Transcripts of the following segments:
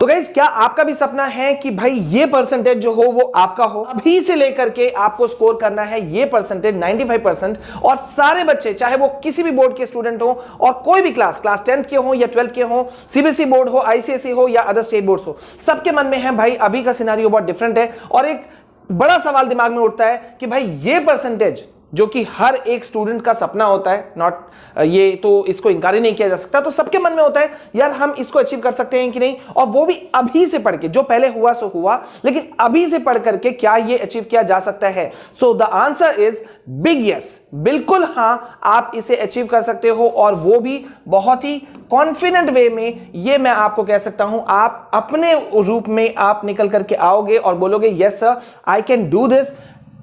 तो गाइस, क्या आपका भी सपना है कि भाई ये परसेंटेज जो हो वो आपका हो? अभी से लेकर के आपको स्कोर करना है ये परसेंटेज 95%। और सारे बच्चे, चाहे वो किसी भी बोर्ड के स्टूडेंट हो और कोई भी क्लास 10th के हो या 12th के हो, सीबीएसई बोर्ड हो, आईसीएसई हो या अदर स्टेट बोर्ड्स हो, सबके मन में है भाई अभी का सिनेरियो बहुत डिफरेंट है। और एक बड़ा सवाल दिमाग में उठता है कि भाई ये परसेंटेज जो कि हर एक स्टूडेंट का सपना होता है, नॉट ये तो इसको इनकार ही नहीं किया जा सकता, तो सबके मन में होता है यार हम इसको अचीव कर सकते हैं कि नहीं, और वो भी अभी से पढ़ के। जो पहले हुआ सो हुआ, लेकिन अभी से पढ़ करके क्या ये अचीव किया जा सकता है? So the answer is big yes, बिल्कुल हां, आप इसे अचीव कर सकते हो, और वो भी बहुत ही कॉन्फिडेंट वे में। ये मैं आपको कह सकता हूं, आप अपने रूप में आप निकल करके आओगे और बोलोगे yes sir I can do this.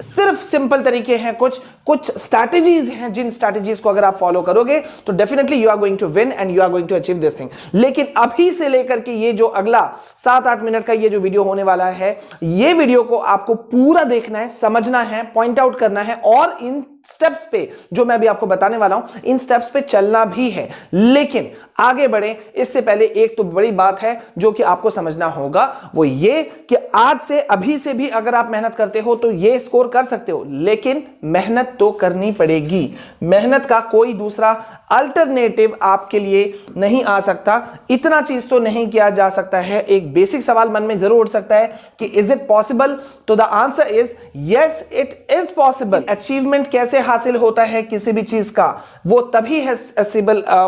सिर्फ सिंपल तरीके हैं, कुछ स्ट्रैटेजीज हैं, जिन स्ट्रैटेजीज को अगर आप फॉलो करोगे तो definitely you are going to win and you are going to achieve this thing. लेकिन अभी से लेकर के ये जो अगला 7-8 मिनट का ये जो वीडियो होने वाला है, ये वीडियो को आपको पूरा देखना है, समझना है, पॉइंट आउट करना है, और इन स्टेप्स पे जो मैं अभी आपको बताने वाला हूं, इन स्टेप्स पे चलना भी है। लेकिन आगे बढ़े इससे पहले एक तो बड़ी बात है जो कि आपको समझना होगा, वो ये कि आज से, अभी से भी अगर आप मेहनत करते हो तो ये स्कोर कर सकते हो, लेकिन मेहनत तो करनी पड़ेगी। मेहनत का कोई दूसरा अल्टरनेटिव आपके लिए नहीं आ सकता। इतना चीज तो नहीं किया जा सकता है। एक बेसिक सवाल मन में जरूर उठ सकता है कि इज इट पॉसिबल? तो the answer is yes, it is possible. Achievement कैसे हासिल होता है किसी भी चीज का? वो तभी है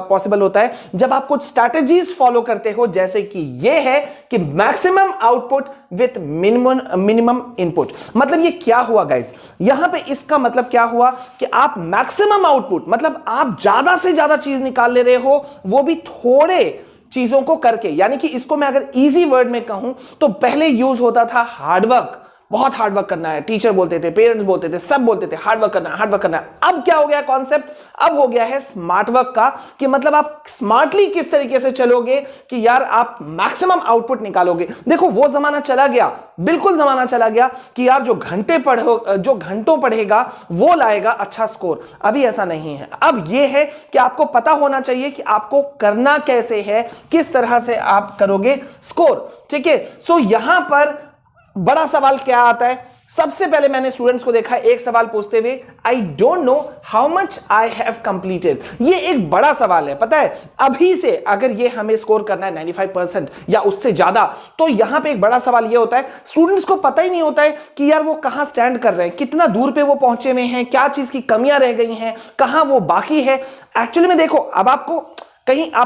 पॉसिबल होता है जब आप कुछ स्ट्रैटेजीज फॉलो करते हो, जैसे कि ये है कि maximum output with minimum input. मतलब ये क्या हुआ गाइस? यहां पे इसका मतलब क्या हुआ कि आप मैक्सिमम आउटपुट, मतलब आप ज्यादा से ज्यादा चीज निकाल ले रहे हो, वो भी थोड़े चीजों को करके। यानी कि इसको मैं अगर इजी वर्ड में कहूं तो पहले यूज होता था हार्डवर्क, बहुत हार्डवर्क करना है, टीचर बोलते थे, पेरेंट्स बोलते थे, सब बोलते थे हार्डवर्क करना है, हार्डवर्क करना है। अब क्या हो गया कॉन्सेप्ट? अब हो गया है स्मार्ट वर्क का, कि मतलब आप स्मार्टली किस तरीके से चलोगे कि यार आप मैक्सिमम आउटपुट निकालोगे। देखो वो जमाना चला गया, बिल्कुल जमाना चला गया कि यार जो घंटों पढ़ेगा वो लाएगा अच्छा स्कोर। अभी ऐसा नहीं है। अब ये है कि आपको पता होना चाहिए कि आपको करना कैसे है, किस तरह से आप करोगे स्कोर। ठीक है, सो यहां पर बड़ा सवाल क्या आता है? सबसे पहले मैंने स्टूडेंट्स को देखा एक सवाल पूछते हुए, I don't know how much I have completed. ये एक बड़ा सवाल है, पता है। अभी से अगर ये हमें स्कोर करना है 95% या उससे ज्यादा, तो यहां पे एक बड़ा सवाल ये होता है, स्टूडेंट्स को पता ही नहीं होता है कि यार वो कहां स्टैंड कर रहे हैं, कितना दूर पे वो पहुंचे हुए हैं, क्या चीज की कमियां रह गई हैं, कहां वो बाकी है। एक्चुअली में देखो, अब आपको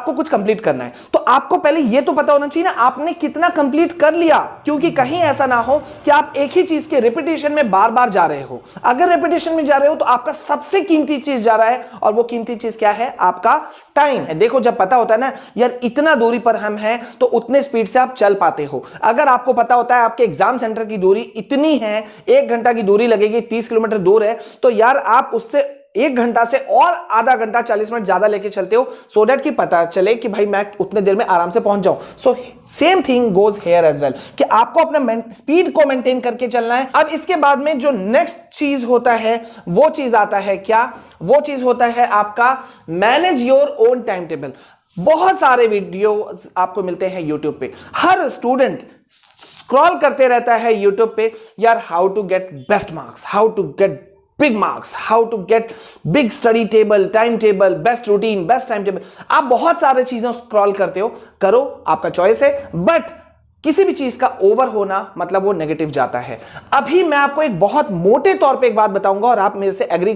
कुछ कंप्लीट करना है तो आपको पहले यह तो पता होना चाहिए ना आपने कितना कंप्लीट कर लिया, क्योंकि कहीं ऐसा ना हो कि आप एक ही चीज के रिपीटेशन में बार बार जा रहे हो। अगर रिपीटेशन में जा रहे हो तो आपका सबसे कीमती चीज जा रहा है, और वो कीमती चीज क्या है? आपका टाइम है। देखो जब पता होता है ना यार इतना दूरी पर हम हैं, तो उतने स्पीड से आप चल पाते हो। अगर आपको पता होता है आपके एग्जाम सेंटर की दूरी इतनी है, 1 घंटा की दूरी लगेगी, 30 किलोमीटर दूर है, तो यार आप उससे 1 घंटा से और आधा घंटा 40 मिनट ज्यादा लेके चलते हो, सो दैट कि पता चले कि भाई मैं उतने देर में आराम से पहुंच जाऊं। So same thing goes here as well, कि आपको अपना स्पीड को मेंटेन करके चलना है। अब इसके बाद में जो नेक्स्ट चीज होता है, वो चीज आता है क्या? वो चीज होता है आपका manage your own time table. बहुत सारे वीडियो आपको मिलते हैं यूट्यूब पे, हर स्टूडेंट स्क्रॉल करते रहता है यूट्यूब पे, यार how to get best marks, how to get big marks, how to get big study table, time table, best routine, best time table. आप बहुत सारे चीजें स्क्रॉल करते हो, करो, आपका चॉइस है, बट किसी भी चीज का ओवर होना मतलब वो नेगेटिव जाता है। अभी मैं आपको एक बहुत मोटे तौर पे एक बात बताऊंगा, और आप मेरे से एग्री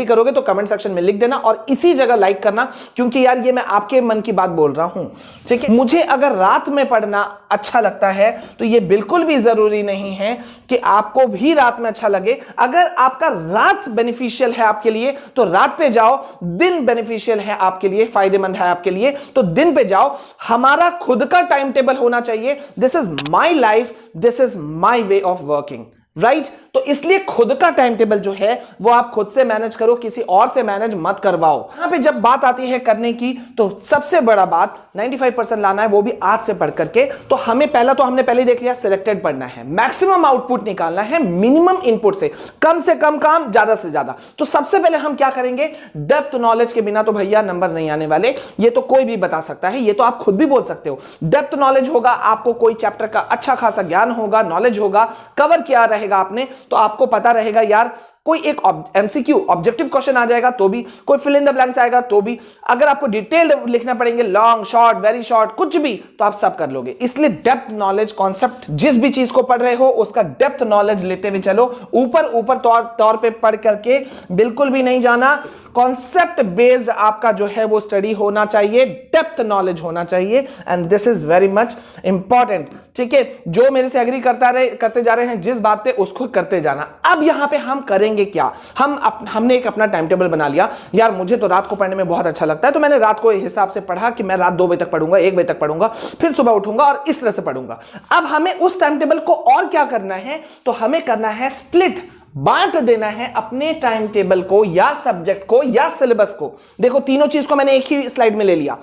करोगे तो कमेंट सेक्शन में लिख देना, और इसी जगह लाइक करना, क्योंकि यार ये मैं आपके मन की बात बोल रहा हूं। ठीक है, मुझे अगर रात में पढ़ना अच्छा लगता है तो ये बिल्कुल भी जरूरी नहीं है कि आपको भी रात में अच्छा लगे। अगर आपका रात बेनिफिशियल है आपके लिए तो रात पे जाओ, दिन बेनिफिशियल है आपके लिए, फायदेमंद है आपके लिए तो दिन पे जाओ। हमारा खुद का टाइम टेबल होना चाहिए। This is my life, this is my way of working. Right तो इसलिए खुद का टाइम टेबल जो है वो आप खुद से मैनेज करो, किसी और से मैनेज मत करवाओ। यहां पे जब बात आती है करने की तो सबसे बड़ा बात 95% लाना है, वो भी आज से पढ़ करके। तो हमने पहले देख लिया, सिलेक्टेड पढ़ना है, मैक्सिमम आउटपुट निकालना है मिनिमम इनपुट से कम काम ज्यादा से ज्यादा। तो सबसे पहले हम क्या करेंगे, डेप्थ नॉलेज के बिना तो भैया नंबर नहीं आने वाले, ये तो कोई भी बता सकता है, ये तो आप खुद भी बोल सकते हो। डेप्थ नॉलेज होगा, आपको कोई चैप्टर का अच्छा खासा ज्ञान होगा, नॉलेज होगा, कवर किया रहेगा आपने, तो आपको पता रहेगा यार कोई एक एमसीक्यू ऑब्जेक्टिव क्वेश्चन आ जाएगा तो भी, कोई फिल इन द ब्लैंक्स आएगा तो भी, अगर आपको डिटेल्ड लिखना पड़ेंगे, लॉन्ग शॉर्ट वेरी शॉर्ट कुछ भी, तो आप सब कर लोगे। इसलिए डेप्थ नॉलेज कॉन्सेप्ट, जिस भी चीज को पढ़ रहे हो उसका डेप्थ नॉलेज लेते हुए चलो, ऊपर तौर पे पढ़ करके बिल्कुल भी नहीं जाना। कॉन्सेप्ट बेस्ड आपका जो है वो स्टडी होना चाहिए, डेप्थ नॉलेज होना चाहिए, and this is very much important. ठीक है, जो मेरे से एग्री करते जा रहे हैं जिस बात पे, उसको करते जाना। अब यहां पे हम करेंगे क्या, हमने एक अपना टाइम टेबल बना लिया। यार मुझे तो रात को पढ़ने में बहुत अच्छा लगता है, तो मैंने रात को हिसाब से पढ़ा कि मैं रात 2 बजे तक पढ़ूंगा, 1 बजे तक पढ़ूंगा, फिर सुबह उठूंगा और इस तरह से पढ़ूंगा। अब हमें उस टाइम टेबल को और क्या करना है, तो हमें करना है स्प्लिट, बांट देना है अपने टाइम टेबल को या सब्जेक्ट को या सिलेबस को। देखो तीनों चीज को मैंने एक ही स्लाइड में ले लिया,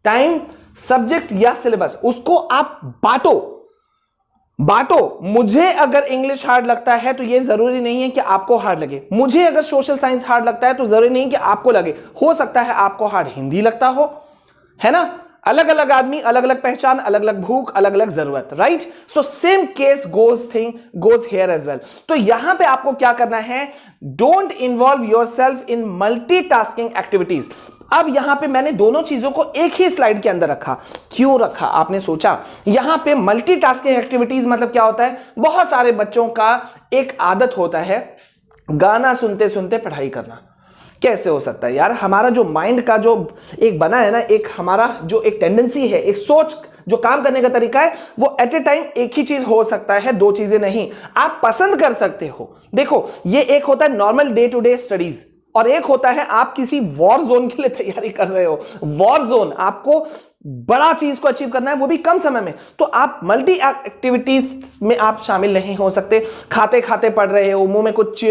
टाइम, सब्जेक्ट या सिलेबस, उसको आप बांटो। मुझे अगर इंग्लिश हार्ड लगता है तो यह जरूरी नहीं है कि आपको हार्ड लगे, मुझे अगर सोशल साइंस हार्ड लगता है तो जरूरी नहीं कि आपको लगे, हो सकता है आपको हार्ड हिंदी लगता हो, है ना। अलग अलग आदमी, अलग अलग पहचान, अलग अलग भूख, अलग अलग जरूरत, right. So same case goes here as well. तो यहां पे आपको क्या करना है, don't involve yourself in multitasking activities. अब यहां पे मैंने दोनों चीजों को एक ही स्लाइड के अंदर रखा। क्यों रखा, आपने सोचा, यहां पे मल्टीटास्किंग एक्टिविटीज मतलब क्या होता है, बहुत सारे बच्चों का एक आदत होता है गाना सुनते सुनते पढ़ाई करना। कैसे हो सकता है यार, हमारा जो माइंड का जो एक बना है ना, एक हमारा जो एक टेंडेंसी है, एक सोच, जो काम करने का तरीका है, वो एट ए टाइम एक ही चीज हो सकता है, दो चीजें नहीं। आप पसंद कर सकते हो। देखो ये एक होता है normal day to day studies, और एक होता है आप किसी वॉर जोन के लिए तैयारी कर रहे हो। वॉर जोन, आपको बड़ा चीज को अचीव करना है, वो भी कम समय में, तो आप मल्टी एक्टिविटीज में आप शामिल नहीं हो सकते। खाते खाते पढ़ रहे हो, मुंह में कुछ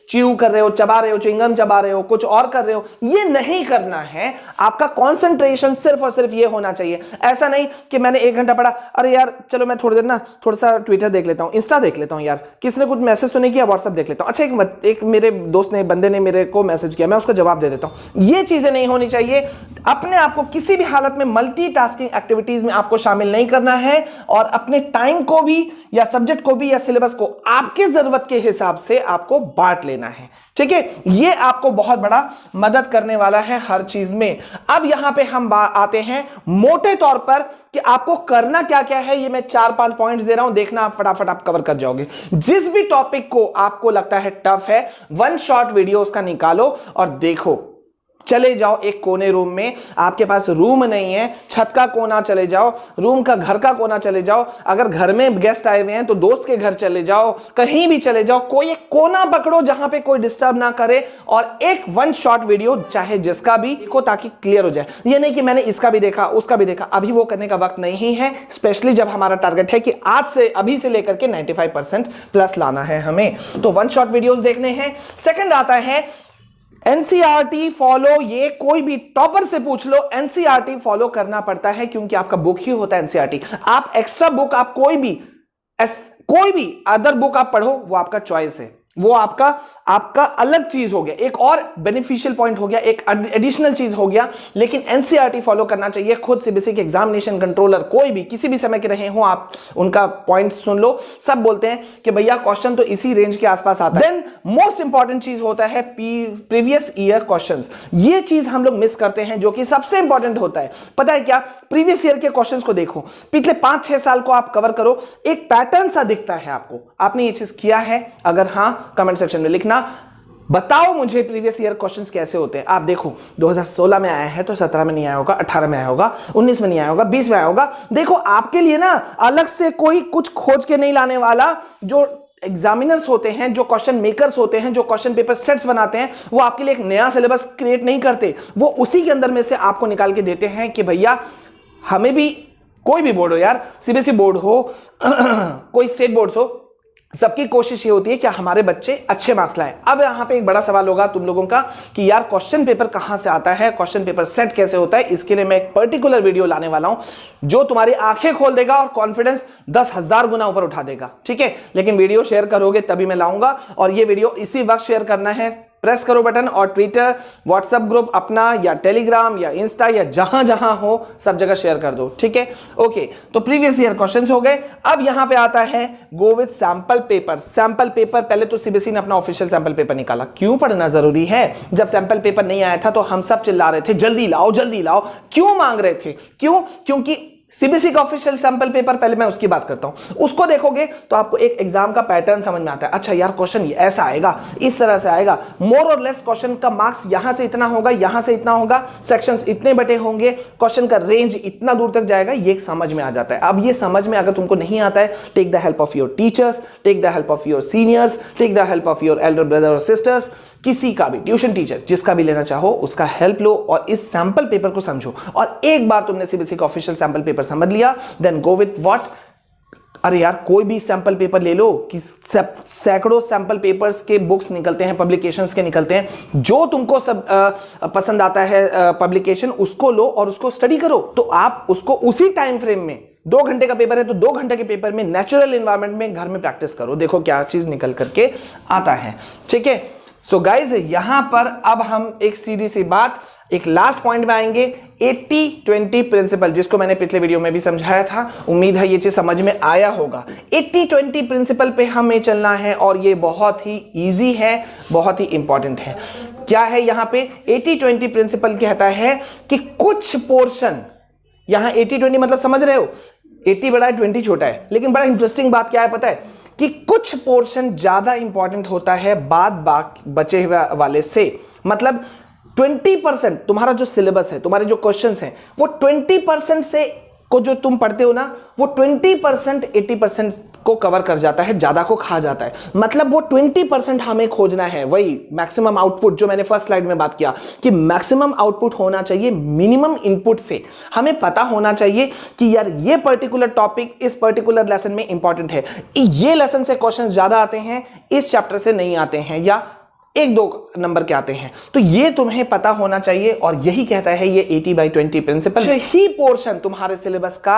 च्यू कर रहे हो, चबा रहे हो, च्युइंगम चबा रहे हो, कुछ और कर रहे हो, ये नहीं करना है। आपका कंसंट्रेशन सिर्फ और सिर्फ ये होना चाहिए। ऐसा नहीं कि मैंने 1 घंटा पढ़ा, अरे यार चलो मैं थोड़ी देर ना थोड़ा सा ट्विटर देख लेता हूं, इंस्टा देख लेता हूं, यार किसी ने कुछ मैसेज तो नहीं किया, व्हाट्सएप देख लेता हूं, अच्छा एक मेरे दोस्त ने, बंदे ने मेरे को मैसेज किया, मैं उसका जवाब दे देता हूं। ये चीजें नहीं होनी चाहिए। अपने आप को किसी भी हालत में मल्टीटास्किंग एक्टिविटीज में आपको शामिल नहीं करना है, और अपने टाइम को भी या सब्जेक्ट को भी या सिलेबस को आपकी जरूरत के हिसाब से आपको बांट लेना है। ठीक है, ये आपको बहुत बड़ा मदद करने वाला है हर चीज में। अब यहां पे हम आते हैं मोटे तौर पर कि आपको करना क्या क्या है। ये मैं 4-5 पॉइंट्स दे रहा हूं, देखना फटाफट आप कवर कर जाओगे। जिस भी टॉपिक को आपको लगता है टफ है, 1 शॉर्ट वीडियो उसका निकालो और देखो। चले जाओ एक कोने रूम में, आपके पास रूम नहीं है, छत का कोना चले जाओ, रूम का घर का कोना चले जाओ, अगर घर में गेस्ट आए हुए हैं तो दोस्त के घर चले जाओ, कहीं भी चले जाओ, कोई एक कोना पकड़ो जहां पे कोई डिस्टर्ब ना करे, और एक 1 शॉर्ट वीडियो चाहे जिसका भी को, ताकि क्लियर हो जाए। ये नहीं कि मैंने इसका भी देखा उसका भी देखा, अभी वो करने का वक्त नहीं है, स्पेशली जब हमारा टारगेट है कि आज से अभी से लेकर के 95% प्लस लाना है हमें। तो 1 शॉर्ट वीडियोस देखने हैं। सेकंड आता है एनसीईआरटी फॉलो। ये कोई भी टॉपर से पूछ लो, एनसीईआरटी फॉलो करना पड़ता है, क्योंकि आपका बुक ही होता है एनसीईआरटी। आप एक्स्ट्रा बुक, आप कोई भी अदर बुक आप पढ़ो, वो आपका चॉइस है, वो आपका अलग चीज हो गया, एक और बेनिफिशियल पॉइंट हो गया, एक एडिशनल चीज हो गया। लेकिन एनसीईआरटी फॉलो करना चाहिए। खुद सीबीएसई के एग्जामिनेशन कंट्रोलर कोई भी किसी भी समय के रहे हो, आप उनका पॉइंट सुन लो, सब बोलते हैं कि भैया क्वेश्चन तो इसी रेंज के आसपास आता है। देन मोस्ट इंपॉर्टेंट चीज होता है प्रीवियस ईयर क्वेश्चंस। ये चीज हम लोग मिस करते हैं, जो कि सबसे इंपॉर्टेंट होता है। पता है क्या, प्रीवियस ईयर के क्वेश्चंस को देखो, पिछले 5-6 साल को आप कवर करो, एक पैटर्न सा दिखता है आपको। आपने ये चीज किया है? अगर हाँ, कमेंट सेक्शन में लिखना, बताओ मुझे प्रीवियस ईयर क्वेश्चंस कैसे होते हैं। आप देखो 2016 में आया है तो 17 में नहीं आया होगा, 18 में आया होगा, 19 में नहीं आया होगा, 20 में आया होगा। देखो आपके लिए ना अलग से कोई कुछ खोज के नहीं लाने वाला। जो एग्जामिनर्स होते हैं, जो क्वेश्चन मेकर्स होते हैं, जो क्वेश्चन पेपर सेट्स बनाते हैं, वो आपके लिए एक नया सिलेबस क्रिएट नहीं करते, वो उसी के अंदर में से आपको निकाल के देते हैं कि भैया हमें भी, कोई भी बोर्ड हो यार, सीबीएसई बोर्ड हो कोई स्टेट बोर्ड हो, सबकी कोशिश ये होती है कि हमारे बच्चे अच्छे मार्क्स लाएं। अब यहां पे एक बड़ा सवाल होगा तुम लोगों का कि यार क्वेश्चन पेपर कहां से आता है, क्वेश्चन पेपर सेट कैसे होता है। इसके लिए मैं एक पर्टिकुलर वीडियो लाने वाला हूं जो तुम्हारी आंखें खोल देगा और कॉन्फिडेंस 10,000 गुना ऊपर उठा देगा, ठीक है। लेकिन वीडियो शेयर करोगे तभी मैं लाऊंगा, और ये वीडियो इसी वक्त शेयर करना है। प्रेस करो बटन और ट्विटर, व्हाट्सएप ग्रुप अपना, या टेलीग्राम, या इंस्टा, या जहां जहां हो सब जगह शेयर कर दो, ठीक है। ओके, तो प्रीवियस ईयर क्वेश्चंस हो गए। अब यहां पे आता है go with sample paper. Sample paper पहले तो सीबीएसई ने अपना ऑफिशियल सैंपल पेपर निकाला। क्यों पढ़ना जरूरी है? जब सैंपल पेपर नहीं आया था तो हम सब चिल्ला रहे थे जल्दी लाओ जल्दी लाओ। क्यों मांग रहे थे? क्यों? क्योंकि सीबीएसई का ऑफिशियल सैंपल पेपर, पहले मैं उसकी बात करता हूं, उसको देखोगे तो आपको एक एग्जाम का पैटर्न समझ में आता है। अच्छा यार क्वेश्चन ऐसा आएगा, इस तरह से आएगा, मोर और लेस क्वेश्चन का मार्क्स यहां से इतना होगा, यहां से इतना होगा, सेक्शंस इतने बटे होंगे, क्वेश्चन का रेंज इतना दूर तक जाएगा, ये समझ में आ जाता है। अब ये समझ में अगर तुमको नहीं आता है, take the help of your teachers, take the help of your seniors, take the help of your elder brother और सिस्टर्स, किसी का भी, ट्यूशन टीचर जिसका भी लेना चाहो उसका हेल्प लो और इस सैंपल पेपर को समझो। और एक बार तुमने सीबीएसई का ऑफिशियल सैंपल पेपर समझ लिया, देन गो विथ व्हाट। अरे यार कोई भी सैंपल पेपर ले लो, कि सैकड़ों सैंपल पेपर्स के बुक्स निकलते हैं, पब्लिकेशंस के निकलते हैं, जो तुमको सब पसंद आता है पब्लिकेशन, उसको लो और उसको स्टडी करो। तो आप उसको उसी टाइम फ्रेम में, 2 घंटे का पेपर है तो 2 घंटे के पेपर में नेचुरल एनवायरनमेंट में घर में प्रैक्टिस करो, देखो क्या चीज निकल करके आता है, ठीक है। सो गाइज यहां पर अब हम एक सीधी सी बात, एक लास्ट पॉइंट में आएंगे, 80-20 प्रिंसिपल, जिसको मैंने पिछले वीडियो में भी समझाया था। उम्मीद है ये चीज समझ में आया होगा। 80-20 प्रिंसिपल पे हमें चलना है और ये बहुत ही इजी है, बहुत ही इंपॉर्टेंट है। क्या है यहां पे? 80-20 प्रिंसिपल कहता है कि कुछ पोर्शन, यहां 80-20 मतलब समझ रहे हो, 80 बड़ा है 20 छोटा है, लेकिन बड़ा इंटरेस्टिंग बात क्या है पता है? कि कुछ पोर्शन ज्यादा इंपॉर्टेंट होता है बाद बचे हुए वाले से। मतलब 20% तुम्हारा जो सिलेबस है, तुम्हारे जो क्वेश्चंस हैं, वो 20% से को जो तुम पढ़ते हो ना, वो 20% 80% को कवर कर जाता है, ज्यादा को खा जाता है। मतलब वो 20% हमें खोजना है, वही मैक्सिमम आउटपुट जो मैंने फर्स्ट स्लाइड में बात किया कि मैक्सिमम आउटपुट होना चाहिए मिनिमम इनपुट से। हमें पता होना चाहिए कि यार ये पर्टिकुलर टॉपिक इस पर्टिकुलर लेसन में इंपॉर्टेंट है, ये लेसन से क्वेश्चन ज्यादा आते हैं, इस चैप्टर से नहीं आते हैं, या 1-2 नंबर के आते हैं। तो ये तुम्हें पता होना चाहिए और यही कहता है ये 80/20 प्रिंसिपल। ही पोर्शन तुम्हारे सिलेबस का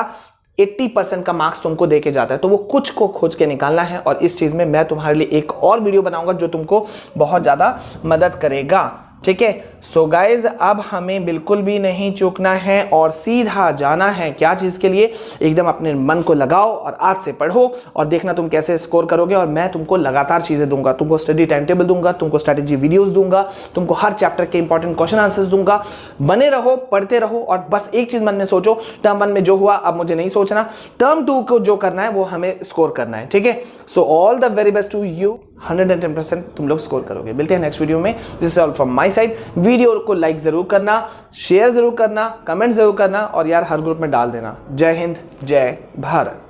80% का मार्क्स तुमको देके जाता है, तो वो कुछ को खोज के निकालना है। और इस चीज में मैं तुम्हारे लिए एक और वीडियो बनाऊंगा जो तुमको बहुत ज्यादा मदद करेगा, ठीक है। सो गाइज अब हमें बिल्कुल भी नहीं चूकना है और सीधा जाना है क्या चीज के लिए? एकदम अपने मन को लगाओ और आज से पढ़ो और देखना तुम कैसे स्कोर करोगे। और मैं तुमको लगातार चीजें दूंगा, तुमको स्टडी टाइम टेबल दूंगा, तुमको स्ट्रेटेजी वीडियोस दूंगा, तुमको हर चैप्टर के इंपॉर्टेंट क्वेश्चन आंसर्स दूंगा। बने रहो, पढ़ते रहो और बस एक चीज मन में सोचो, टर्म 1 में जो हुआ अब मुझे नहीं सोचना, टर्म 2 को जो करना है वो हमें स्कोर करना है, ठीक है। So all the very best to you, 110% तुम लोग स्कोर करोगे। मिलते हैं नेक्स्ट वीडियो में। This is all from my side. Video को लाइक जरूर करना, शेयर जरूर करना, कमेंट जरूर करना और यार हर ग्रुप में डाल देना। जय हिंद, जय भारत।